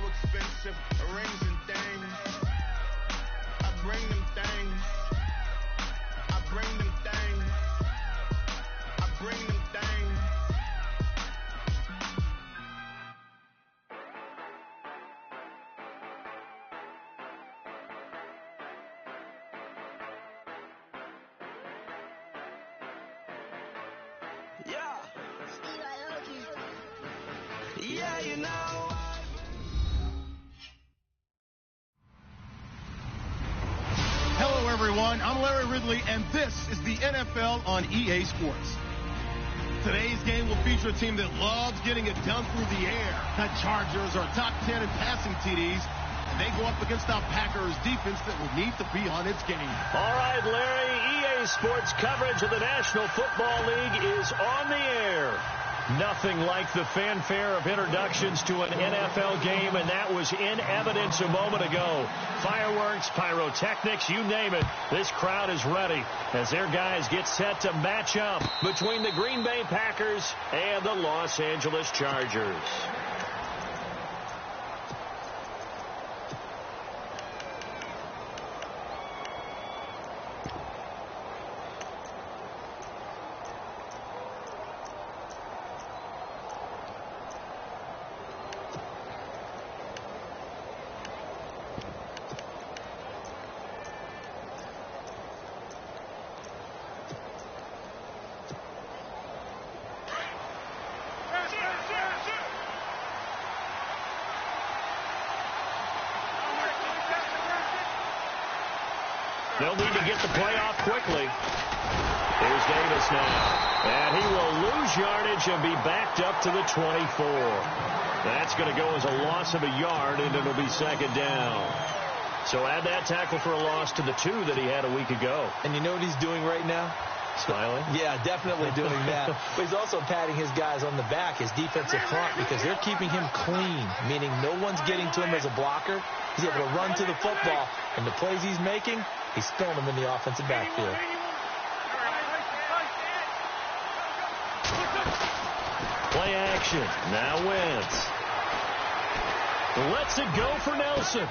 expensive rings and things. I bring them things. I bring them things. I bring them things. Yeah. Yeah, you know. Hello, everyone. I'm Larry Ridley, and this is the NFL on EA Sports. Today's game will feature a team that loves getting it done through the air. The Chargers are top 10 in passing TDs, and they go up against a Packers defense that will need to be on its game. All right, Larry, EA Sports coverage of the National Football League is on the air. Nothing like the fanfare of introductions to an NFL game, and that was in evidence a moment ago. Fireworks, pyrotechnics, you name it. This crowd is ready as their guys get set to match up between the Green Bay Packers and the Los Angeles Chargers. They'll need to get the play off quickly. Here's Davis now. And he will lose yardage and be backed up to the 24. That's going to go as a loss of a yard, and it'll be second down. So add that tackle for a loss to the 2 that he had a week ago. And you know what he's doing right now? Smiling? Yeah, definitely doing that. But he's also patting his guys on the back, his defensive front, because they're keeping him clean, meaning no one's getting to him as a blocker. He's able to run to the football, and the plays he's making, he's throwing them in the offensive backfield. Play action. Now Wentz. Lets it go for Nelson.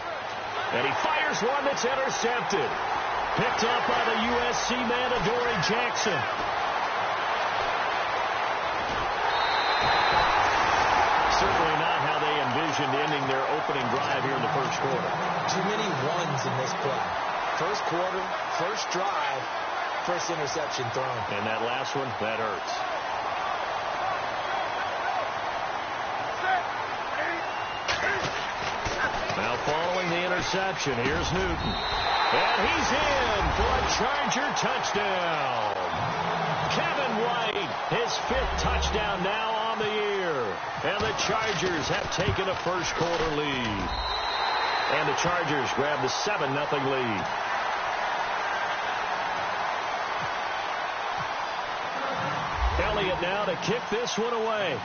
And he fires one that's intercepted. Picked up by the USC man, Adoree Jackson. Certainly not how they envisioned ending their opening drive here in the first quarter. Too many ones in this play. First quarter, first drive, first interception thrown. And that last one, that hurts. Now following the interception, here's Newton. And he's in for a Charger touchdown. Kevin White, his 5th touchdown now on the year. And the Chargers have taken a first quarter lead. And the Chargers grab the 7-0 lead. Elliott now to kick this one away.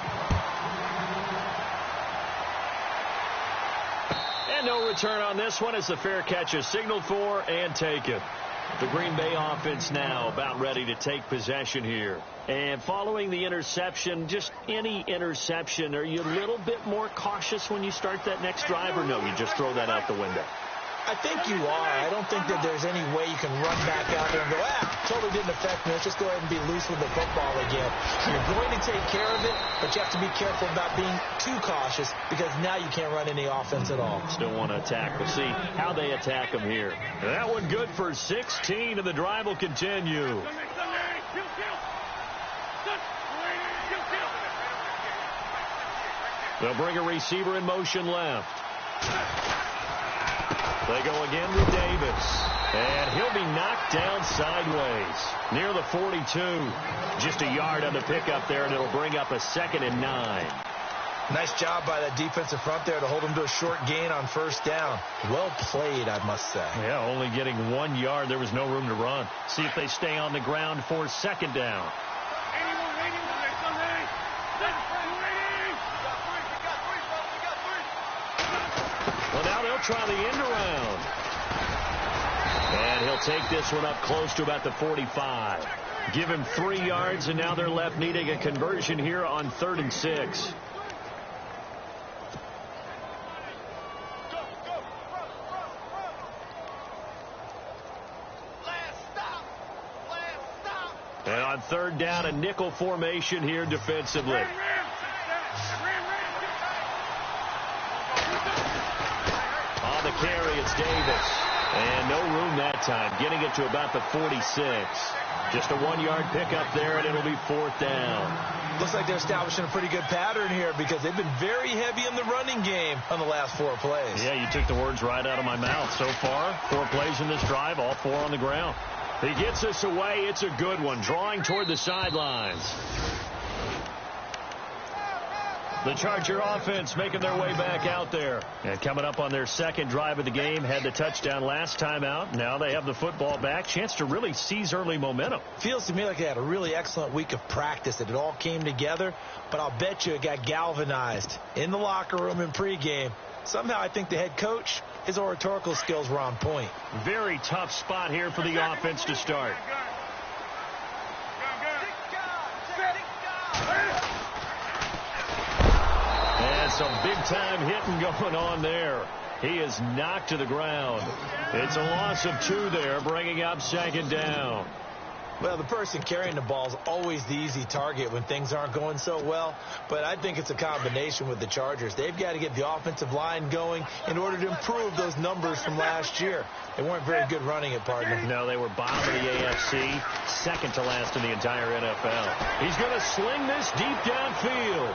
And no return on this one as the fair catch is signaled for and taken. The Green Bay offense now about ready to take possession here. And following the interception, just any interception, are you a little bit more cautious when you start that next drive, or no, you just throw that out the window? I think you are. I don't think that there's any way you can run back out there and go, totally didn't affect me. Let's just go ahead and be loose with the football again. You're going to take care of it, but you have to be careful about being too cautious because now you can't run any offense at all. Still want to attack. We'll see how they attack them here. That one good for 16, and the drive will continue. They'll bring a receiver in motion left. They go again with Davis. And he'll be knocked down sideways near the 42. Just a yard on the pickup there, and it'll bring up a 2nd and 9. Nice job by that defensive front there to hold him to a short gain on first down. Well played, I must say. Yeah, only getting 1 yard. There was no room to run. See if they stay on the ground for 2nd down. Well, now they'll try the end around. And he'll take this one up close to about the 45. Give him 3 yards, and now they're left needing a conversion here on 3rd and 6. And on third down, a nickel formation here defensively. On the carry, it's Davis. And no room that time, getting it to about the 46. Just a 1-yard pickup there, and it'll be fourth down. Looks like they're establishing a pretty good pattern here because they've been very heavy in the running game on the last 4 plays. Yeah, you took the words right out of my mouth. So far, 4 plays in this drive, all 4 on the ground. He gets us away. It's a good one, drawing toward the sidelines. The Charger offense making their way back out there. And coming up on their second drive of the game, had the touchdown last time out. Now they have the football back. Chance to really seize early momentum. Feels to me like they had a really excellent week of practice. It all came together, but I'll bet you it got galvanized in the locker room in pregame. Somehow I think the head coach, his oratorical skills were on point. Very tough spot here for the offense to start. And some big-time hitting going on there. He is knocked to the ground. It's a loss of 2 there, bringing up second down. Well, the person carrying the ball is always the easy target when things aren't going so well, but I think it's a combination with the Chargers. They've got to get the offensive line going in order to improve those numbers from last year. They weren't very good running it, partner. No, they were bottom of the AFC, second to last in the entire NFL. He's going to sling this deep downfield.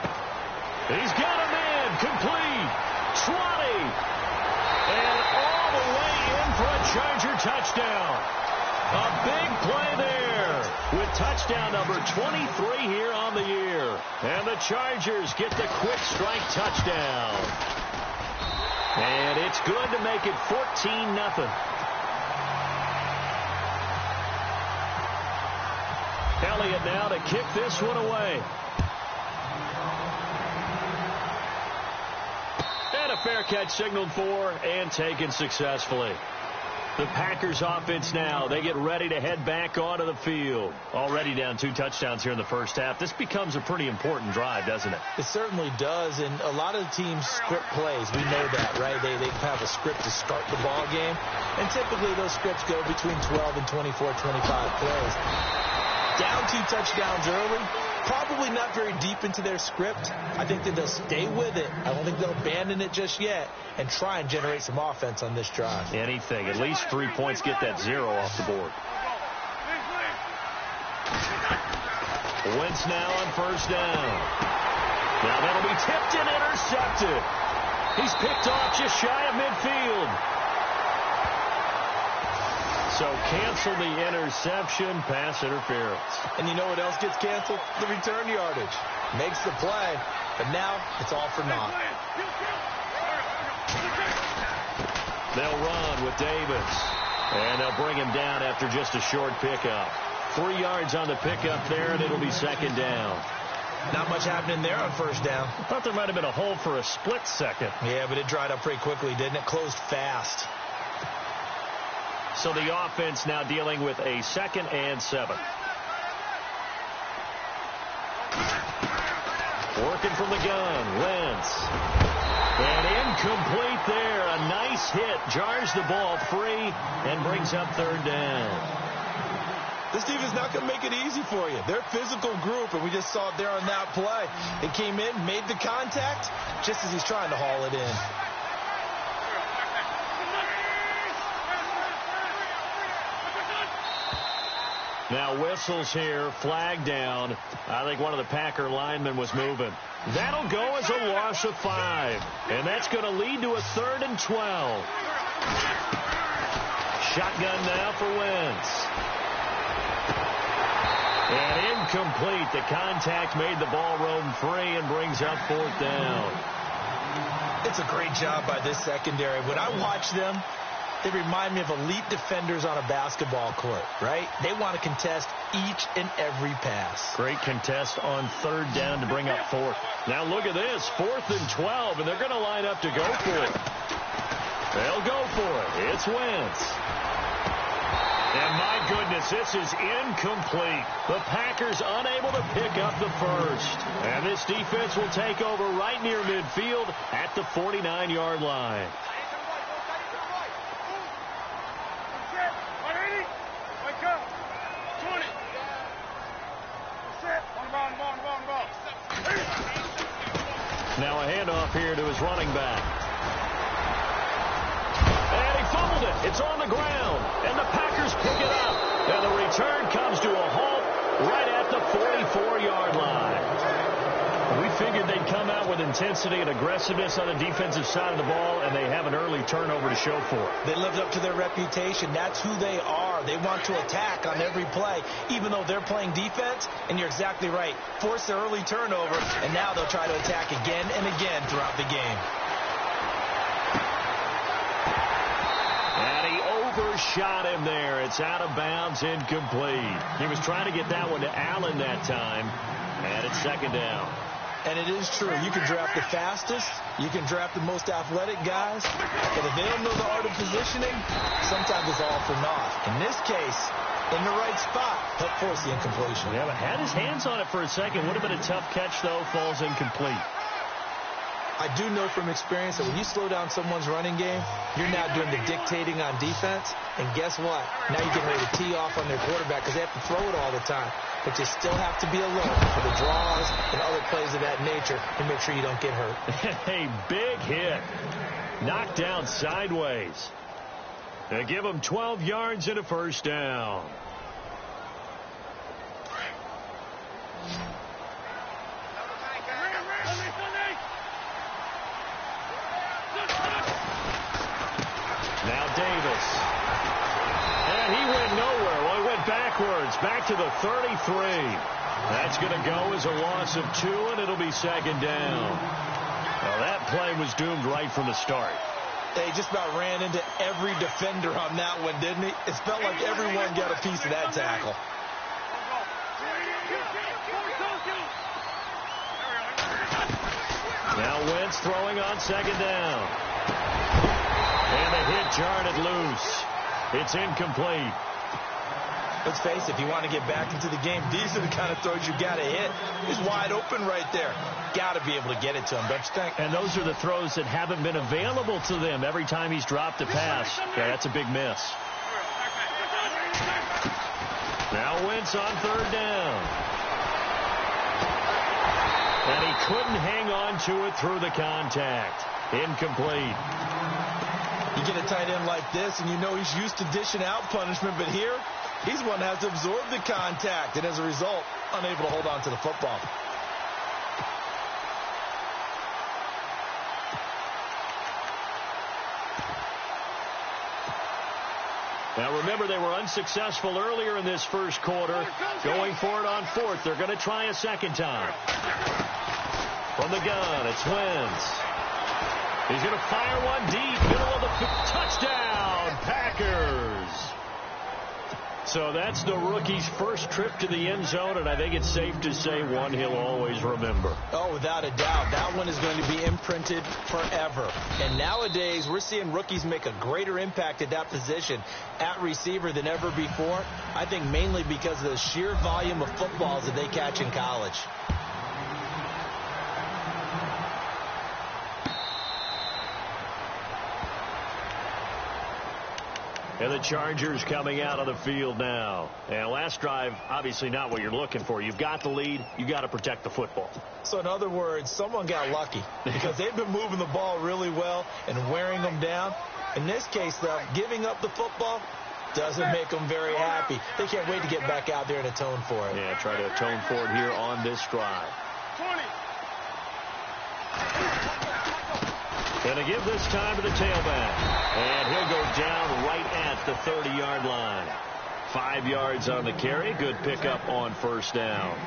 He's got a man, complete, 20, and all the way in for a Charger touchdown. A big play there with touchdown number 23 here on the year. And the Chargers get the quick strike touchdown. And it's good to make it 14-0. Elliott now to kick this one away. And a fair catch signaled for and taken successfully. The Packers offense now, they get ready to head back onto the field. Already down 2 touchdowns here in the first half. This becomes a pretty important drive, doesn't it? It certainly does, and a lot of the teams script plays. We know that, right? They have a script to start the ball game, and typically those scripts go between 12 and 24, 25 plays. Down 2 touchdowns early, probably not very deep into their script. I think that they'll stay with it. I don't think they'll abandon it just yet and try and generate some offense on this drive. Anything. At least 3 points, get that 0 off the board. Wentz now on first down. Now that'll be tipped and intercepted. He's picked off just shy of midfield. So cancel the interception, pass interference. And you know what else gets canceled? The return yardage. Makes the play, but now it's all for naught. They'll run with Davis. And they'll bring him down after just a short pickup. 3 yards on the pickup there, and it'll be second down. Not much happening there on first down. I thought there might have been a hole for a split second. Yeah, but it dried up pretty quickly, didn't it? Closed fast. So the offense now dealing with a 2nd and 7. Working from the gun, Wentz. And incomplete there. A nice hit. Jars the ball free and brings up third down. This defense is not going to make it easy for you. They're a physical group, and we just saw it there on that play. They came in, made the contact, just as he's trying to haul it in. Now whistles here, flag down. I think one of the Packer linemen was moving. That'll go as a loss of 5. And that's going to lead to a 3rd and 12. Shotgun now for Wentz. And incomplete. The contact made the ball roam free and brings up 4th down. It's a great job by this secondary. When I watch them, they remind me of elite defenders on a basketball court, right? They want to contest each and every pass. Great contest on 3rd down to bring up 4th. Now look at this, 4th and 12, and they're going to line up to go for it. They'll go for it. It's Wentz. And my goodness, this is incomplete. The Packers unable to pick up the first. And this defense will take over right near midfield at the 49-yard line. Now a handoff here to his running back. And he fumbled it. It's on the ground. And the Packers pick it up. And the return comes to a halt right at the 44-yard line. We figured they'd come out with intensity and aggressiveness on the defensive side of the ball, and they have an early turnover to show for it. They lived up to their reputation. That's who they are. They want to attack on every play, even though they're playing defense. And you're exactly right. Force the early turnover, and now they'll try to attack again and again throughout the game. And he overshot him there. It's out of bounds, incomplete. He was trying to get that one to Allen that time, and it's second down. And it is true. You can draft the fastest. You can draft the most athletic guys. But if they don't know the art of positioning, sometimes it's all for naught. In this case, in the right spot, helped force the incompletion. Yeah, but had his hands on it for a second. Would have been a tough catch, though. Falls incomplete. I do know from experience that when you slow down someone's running game, you're now doing the dictating on defense. And guess what? Now you're getting ready to tee off on their quarterback because they have to throw it all the time. But you still have to be alert for the draws and other plays of that nature to make sure you don't get hurt. A big hit. Knocked down sideways. They give him 12 yards and a first down. Now Davis. And he went nowhere. Well, he went backwards. Back to the 33. That's going to go as a loss of 2, and it'll be second down. Well, that play was doomed right from the start. They just about ran into every defender on that one, didn't he? It felt like everyone got a piece of that tackle. Now Wentz throwing on second down. And the hit jarred it loose. It's incomplete. Let's face it, if you want to get back into the game, these are the kind of throws you got to hit. He's wide open right there. Got to be able to get it to him, don't you think? And those are the throws that haven't been available to them every time he's dropped a pass. Yeah, that's a big miss. Now Wentz on third down. And he couldn't hang on to it through the contact. Incomplete. You get a tight end like this, and you know he's used to dishing out punishment, but here, he's one that has to absorb the contact, and as a result, unable to hold on to the football. Now, remember, they were unsuccessful earlier in this first quarter. Going for it on fourth. They're going to try a second time. From the gun, it's Wentz. He's going to fire one deep, middle of the touchdown, Packers. So that's the rookie's first trip to the end zone, and I think it's safe to say one he'll always remember. Oh, without a doubt. That one is going to be imprinted forever. And nowadays, we're seeing rookies make a greater impact at that position at receiver than ever before. I think mainly because of the sheer volume of footballs that they catch in college. And the Chargers coming out of the field now. And last drive, obviously not what you're looking for. You've got the lead. You got to protect the football. So in other words, someone got lucky because they've been moving the ball really well and wearing them down. In this case, though, giving up the football doesn't make them very happy. They can't wait to get back out there and atone for it. Yeah, try to atone for it here on this drive. 20. Going to give this time to the tailback. And he'll go down right at the 30-yard line. 5 yards on the carry. Good pickup on first down.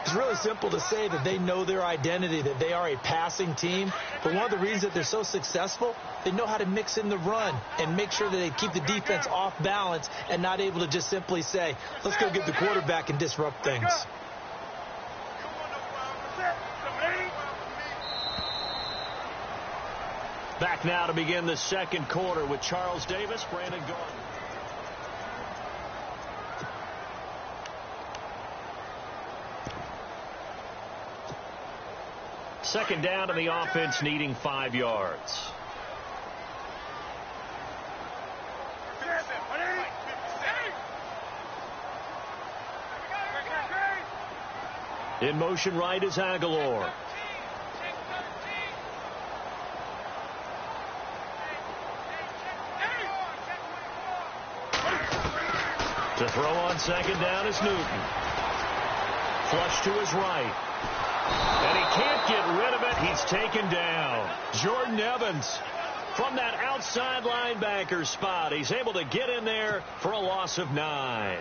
It's really simple to say that they know their identity, that they are a passing team. But one of the reasons that they're so successful, they know how to mix in the run and make sure that they keep the defense off balance and not able to just simply say, let's go get the quarterback and disrupt things. Back now to begin the second quarter with Charles Davis, Brandon Gordon. Second down, and the offense needing 5 yards. In motion right is Aguilar. On second down is Newton. Flush to his right. And he can't get rid of it. He's taken down. Jordan Evans from that outside linebacker spot. He's able to get in there for a loss of 9.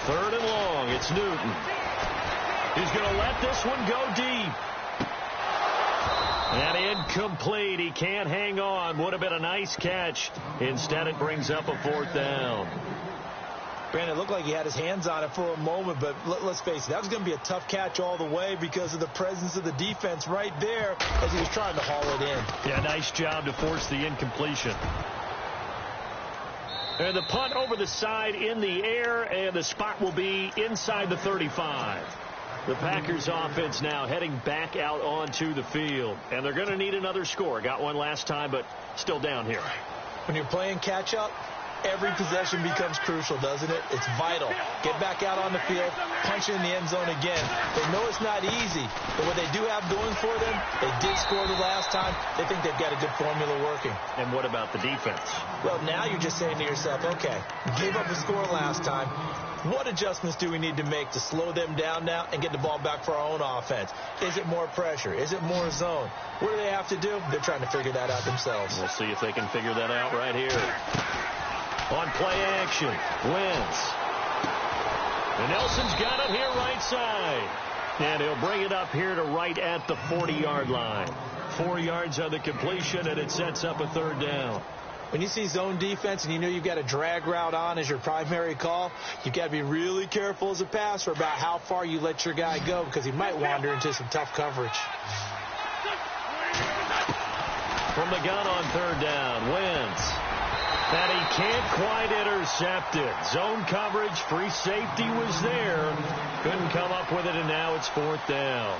Third and long. It's Newton. He's going to let this one go deep. And incomplete. He can't hang on. Would have been a nice catch. Instead, it brings up a 4th down. Brandon, it looked like he had his hands on it for a moment, but let's face it, that was going to be a tough catch all the way because of the presence of the defense right there as he was trying to haul it in. Yeah, nice job to force the incompletion. And the punt over the side in the air, and the spot will be inside the 35. The Packers offense now heading back out onto the field. And they're going to need another score. Got one last time, but still down here. When you're playing catch-up, every possession becomes crucial, doesn't it? It's vital. Get back out on the field, punch in the end zone again. They know it's not easy, but what they do have going for them, they did score the last time. They think they've got a good formula working. And what about the defense? Well, now you're just saying to yourself, okay, gave up a score last time. What adjustments do we need to make to slow them down now and get the ball back for our own offense? Is it more pressure? Is it more zone? What do they have to do? They're trying to figure that out themselves. We'll see if they can figure that out right here. On play action, Wentz. And Nelson's got it here right side. And he'll bring it up here to right at the 40-yard line. 4 yards on the completion, and it sets up a 3rd down. When you see zone defense and you know you've got a drag route on as your primary call, you've got to be really careful as a passer about how far you let your guy go because he might wander into some tough coverage. From the gun on 3rd down, Wentz. And he can't quite intercept it. Zone coverage, free safety was there. Couldn't come up with it, and now it's 4th down.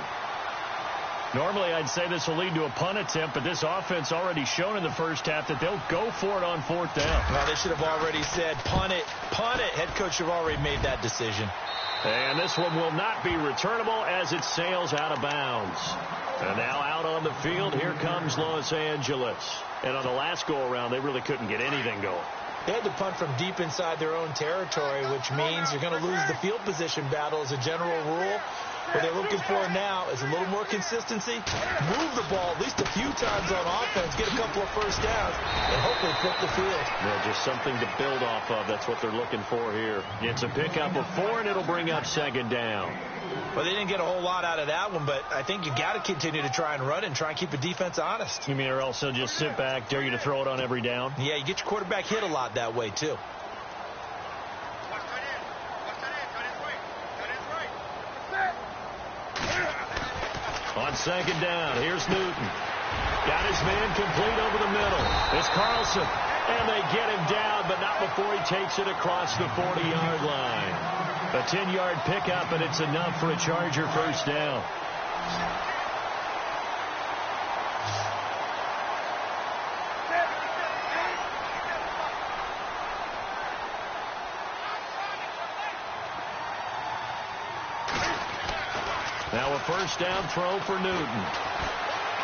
Normally, I'd say this will lead to a punt attempt, but this offense already shown in the first half that they'll go for it on 4th down. Well, they should have already said, punt it, punt it. Head coach should have already made that decision. And this one will not be returnable as it sails out of bounds. And now out on the field, here comes Los Angeles. And on the last go-around, they really couldn't get anything going. They had to punt from deep inside their own territory, which means you're going to lose the field position battle as a general rule. What they're looking for now is a little more consistency, move the ball at least a few times on offense, get a couple of first downs, and hopefully flip the field. Yeah, just something to build off of. That's what they're looking for here. It's a pickup of 4, and it'll bring up 2nd down. Well, they didn't get a whole lot out of that one, but I think you got to continue to try and run it and try and keep the defense honest. You mean or else they'll just sit back, dare you to throw it on every down? Yeah, you get your quarterback hit a lot that way, too. On 2nd down, here's Newton. Got his man complete over the middle. It's Carlson. And they get him down, but not before he takes it across the 40-yard line. A 10-yard pickup, and it's enough for a Charger first down. Now a first down throw for Newton.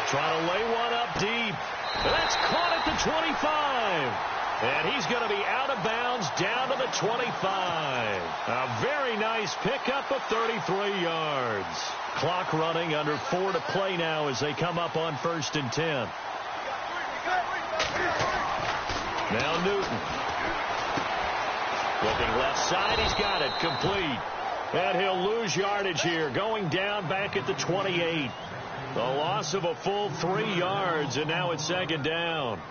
Trying to lay one up deep. That's caught at the 25. And he's going to be out of bounds down to the 25. A very nice pickup of 33 yards. Clock running, under 4 to play now as they come up on 1st and 10. Now Newton. Looking left side, he's got it, complete. And he'll lose yardage here, going down back at the 28. The loss of a full 3 yards, and now it's 2nd down.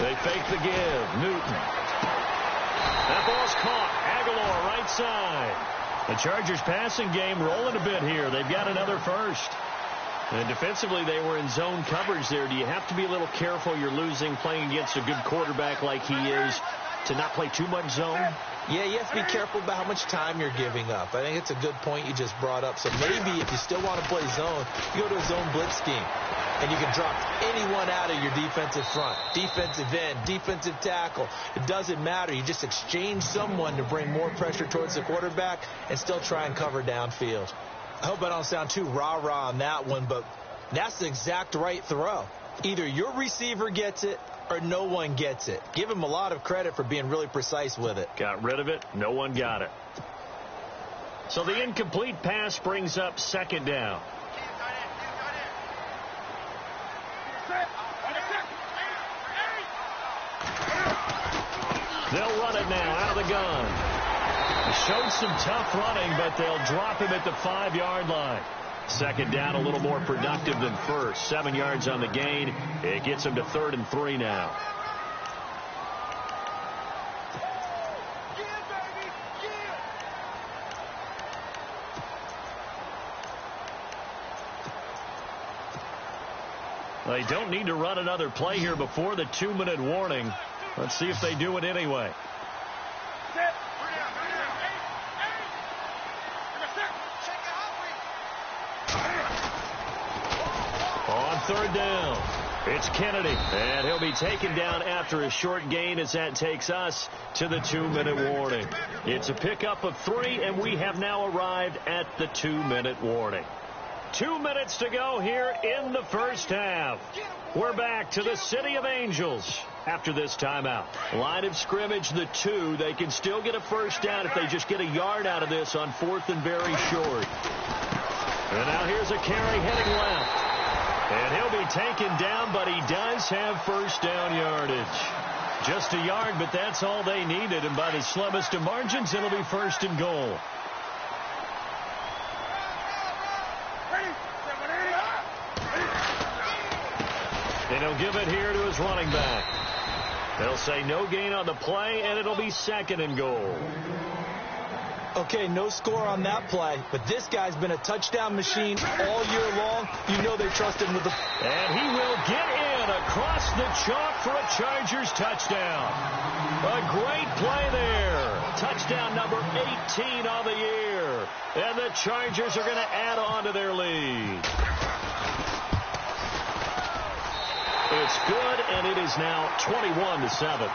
They fake the give. Newton. That ball's caught. Aguilar right side. The Chargers passing game rolling a bit here. They've got another first. And defensively, they were in zone coverage there. Do you have to be a little careful? You're losing playing against a good quarterback like he is to not play too much zone? Yeah, you have to be careful about how much time you're giving up. I think it's a good point you just brought up. So maybe if you still want to play zone, you go to a zone blitz scheme. And you can drop anyone out of your defensive front. Defensive end, defensive tackle. It doesn't matter. You just exchange someone to bring more pressure towards the quarterback and still try and cover downfield. I hope I don't sound too rah-rah on that one, but that's the exact right throw. Either your receiver gets it or no one gets it. Give him a lot of credit for being really precise with it. Got rid of it. No one got it. So the incomplete pass brings up second down. They'll run it now out of the gun. Showed some tough running, but they'll drop him at the 5-yard line. Second down, a little more productive than first. 7 yards on the gain. It gets him to 3rd and 3 now. They don't need to run another play here before the 2-minute warning. Let's see if they do it anyway. On 3rd down, it's Kennedy, and he'll be taken down after a short gain as that takes us to the 2-minute warning. It's a pickup of 3, and we have now arrived at the 2-minute warning. 2 minutes to go here in the first half. We're back to the City of Angels after this timeout. Line of scrimmage, the 2. They can still get a first down if they just get a yard out of this on 4th and very short. And now here's a carry heading left. And he'll be taken down, but he does have first down yardage. Just a yard, but that's all they needed. And by the slimmest of margins, it'll be 1st and goal. And he'll give it here to his running back. They'll say no gain on the play, and it'll be 2nd and goal. Okay, no score on that play, but this guy's been a touchdown machine all year long. You know they trust him with the... And he will get in across the chalk for a Chargers touchdown. A great play there. Touchdown number 18 on the year. And the Chargers are going to add on to their lead. It's good, and it is now 21-7.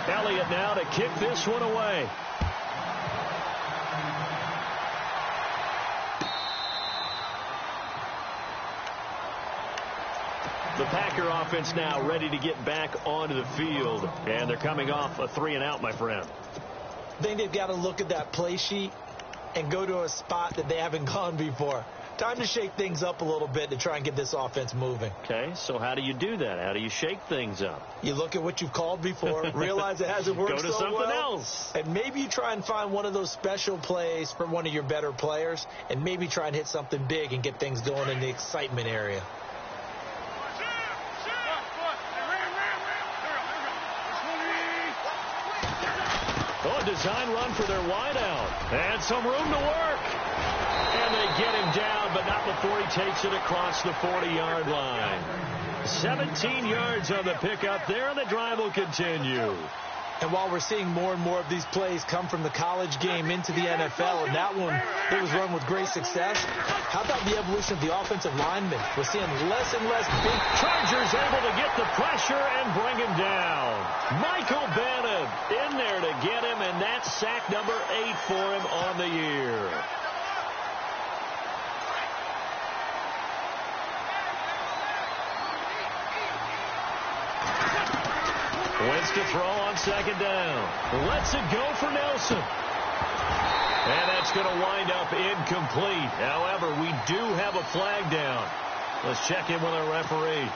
Elliott now to kick this one away. The Packer offense now ready to get back onto the field, and they're coming off a 3-and-out, my friend. I think they've got to look at that play sheet and go to a spot that they haven't gone before. Time to shake things up a little bit to try and get this offense moving. Okay, so how do you do that? How do you shake things up? You look at what you've called before, realize it hasn't worked so well. Go to something else. And maybe you try and find one of those special plays from one of your better players, and maybe try and hit something big and get things going in the excitement area. Oh, a design run for their wideout. And some room to work. And they get him down, but not before he takes it across the 40-yard line. 17 yards on the pickup there, and the drive will continue. And while we're seeing more and more of these plays come from the college game into the NFL, and that one, it was run with great success, how about the evolution of the offensive linemen? We're seeing less and less big... Chargers able to get the pressure and bring him down. Michael Bennett in there to get him, and that's sack number 8 for him on the year. Wins to throw on 2nd down. Lets it go for Nelson. And that's going to wind up incomplete. However, we do have a flag down. Let's check in with our referee.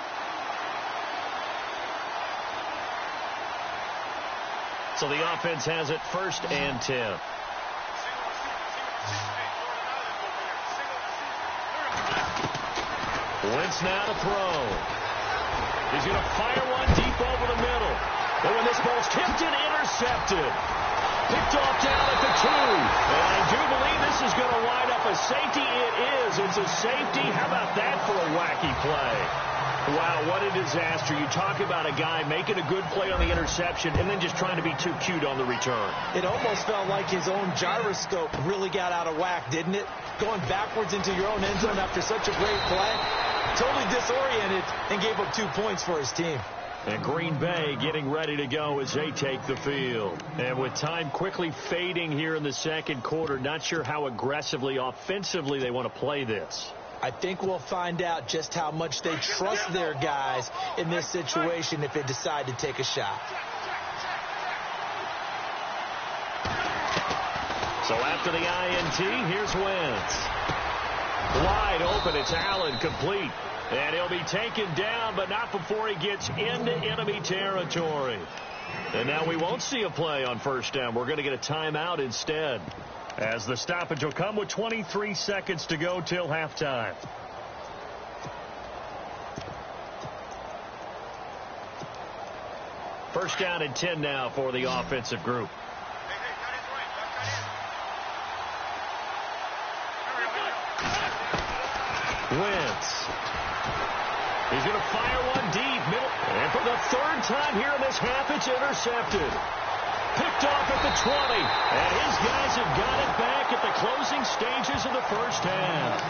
So the offense has it 1st and 10. Wentz now to throw. He's going to fire one deep over the middle. And when this ball's tipped and intercepted. Picked off down at the 2. And I do believe this is going to wind up a safety. It is. It's a safety. How about that for a wacky play? Wow, what a disaster. You talk about a guy making a good play on the interception and then just trying to be too cute on the return. It almost felt like his own gyroscope really got out of whack, didn't it? Going backwards into your own end zone after such a great play. Totally disoriented and gave up 2 points for his team. And Green Bay getting ready to go as they take the field. And with time quickly fading here in the second quarter, not sure how aggressively, offensively they want to play this. I think we'll find out just how much they trust their guys in this situation if they decide to take a shot. So after the INT, here's Wentz. Wide open, it's Allen, complete. And he'll be taken down, but not before he gets into enemy territory. And now we won't see a play on first down. We're going to get a timeout instead, as the stoppage will come with 23 seconds to go till halftime. First down and 10 now for the offensive group. Wentz. He's going to fire one deep. Middle. And for the third time here in this half, it's intercepted. Picked off at the 20. And his guys have got it back at the closing stages of the first half.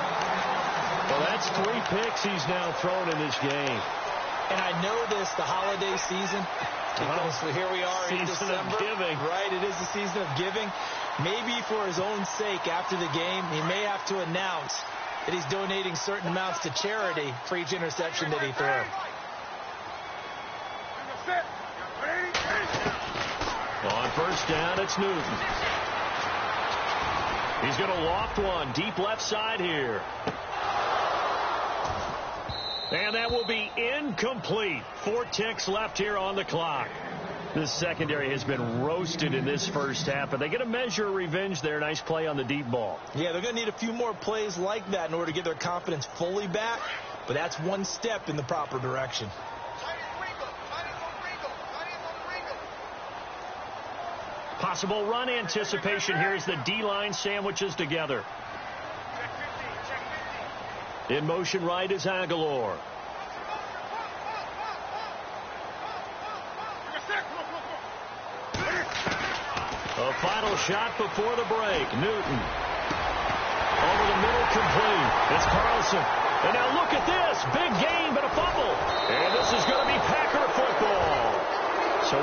Well, that's 3 picks he's now thrown in this game. And I know this, the holiday season, because here we are in December. Season of giving. Right, it is the season of giving. Maybe for his own sake after the game, he may have to announce that he's donating certain amounts to charity for each interception that he threw. On first down, it's Newton. He's going to loft one deep left side here. And that will be incomplete. 4 ticks left here on the clock. This secondary has been roasted in this first half, and they get a measure of revenge there. Nice play on the deep ball. Yeah, they're going to need a few more plays like that in order to get their confidence fully back, but that's one step in the proper direction. Possible run anticipation here as the D-line sandwiches together. In motion right is Aguilar. A final shot before the break. Newton. Over the middle, complete. It's Carlson. And now look at this. Big gain, but a fumble. And this is going to be Packer football. So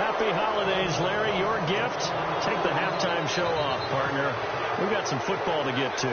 happy holidays, Larry. Your gift. Take the halftime show off, partner. We've got some football to get to.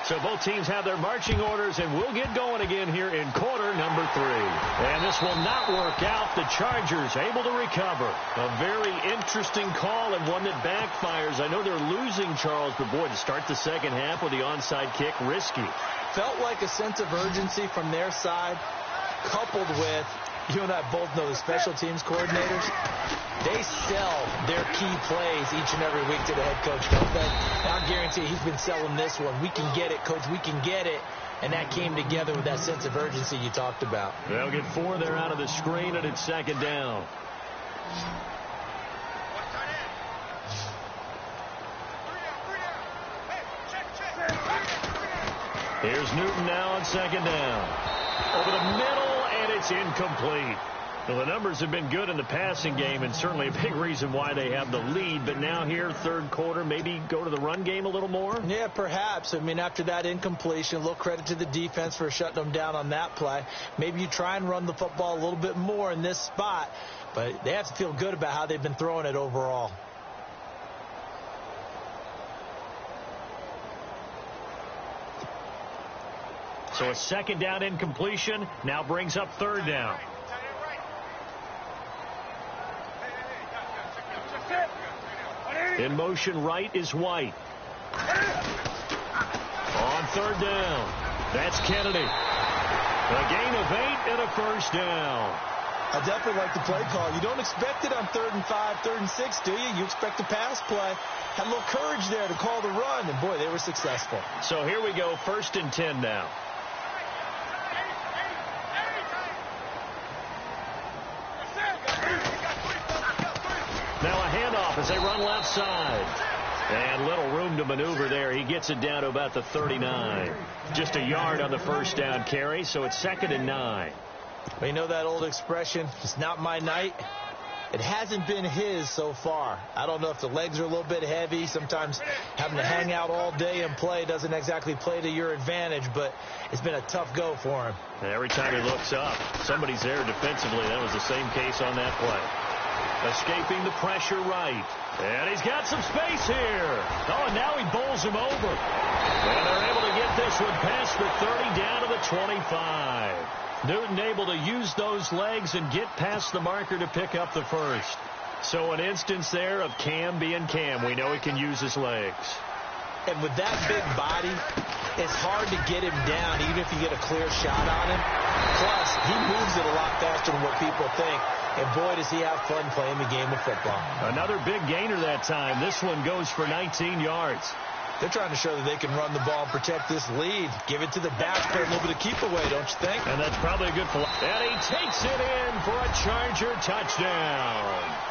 So both teams have their marching orders, and we'll get going again here in quarter number 3. And this will not work out. The Chargers able to recover. A very interesting call and one that backfires. I know they're losing, Charles, but boy, to start the second half with the onside kick, risky. Felt like a sense of urgency from their side, coupled with, you and I both know the special teams coordinators. They sell their key plays each and every week to the head coach, don't they? And I'll guarantee he's been selling this one. We can get it, coach. We can get it. And that came together with that sense of urgency you talked about. They'll get 4 there out of the screen, and it's second down. Here's Newton now on second down. Over the middle, and it's incomplete. Well, the numbers have been good in the passing game, and certainly a big reason why they have the lead. But now here, third quarter, maybe go to the run game a little more? Yeah, perhaps. I mean, after that incompletion, a little credit to the defense for shutting them down on that play. Maybe you try and run the football a little bit more in this spot. But they have to feel good about how they've been throwing it overall. So a second down incompletion now brings up third down. In motion right is White. On third down. That's Kennedy. A gain of 8 and a first down. I definitely like the play call. You don't expect it on 3rd and 5, 3rd and 6, do you? You expect a pass play. Had a little courage there to call the run, and boy, they were successful. So here we go, 1st and 10 now. Now a handoff as they run left side. And little room to maneuver there. He gets it down to about the 39. Just a yard on the first down carry, so it's 2nd and 9. Well, you know that old expression, it's not my night. It hasn't been his so far. I don't know if the legs are a little bit heavy. Sometimes having to hang out all day and play doesn't exactly play to your advantage, but it's been a tough go for him. And every time he looks up, somebody's there defensively. That was the same case on that play. Escaping the pressure right. And he's got some space here. Oh, and now he bowls him over. And they're able to get this one past the 30 down to the 25. Newton able to use those legs and get past the marker to pick up the first. So an instance there of Cam being Cam. We know he can use his legs. And with that big body, it's hard to get him down even if you get a clear shot on him. Plus, he moves it a lot faster than what people think. And boy, does he have fun playing the game of football. Another big gainer that time. This one goes for 19 yards. They're trying to show that they can run the ball and protect this lead. Give it to the backs, play a little bit of keep away, don't you think? And that's probably a good play. And he takes it in for a Charger touchdown.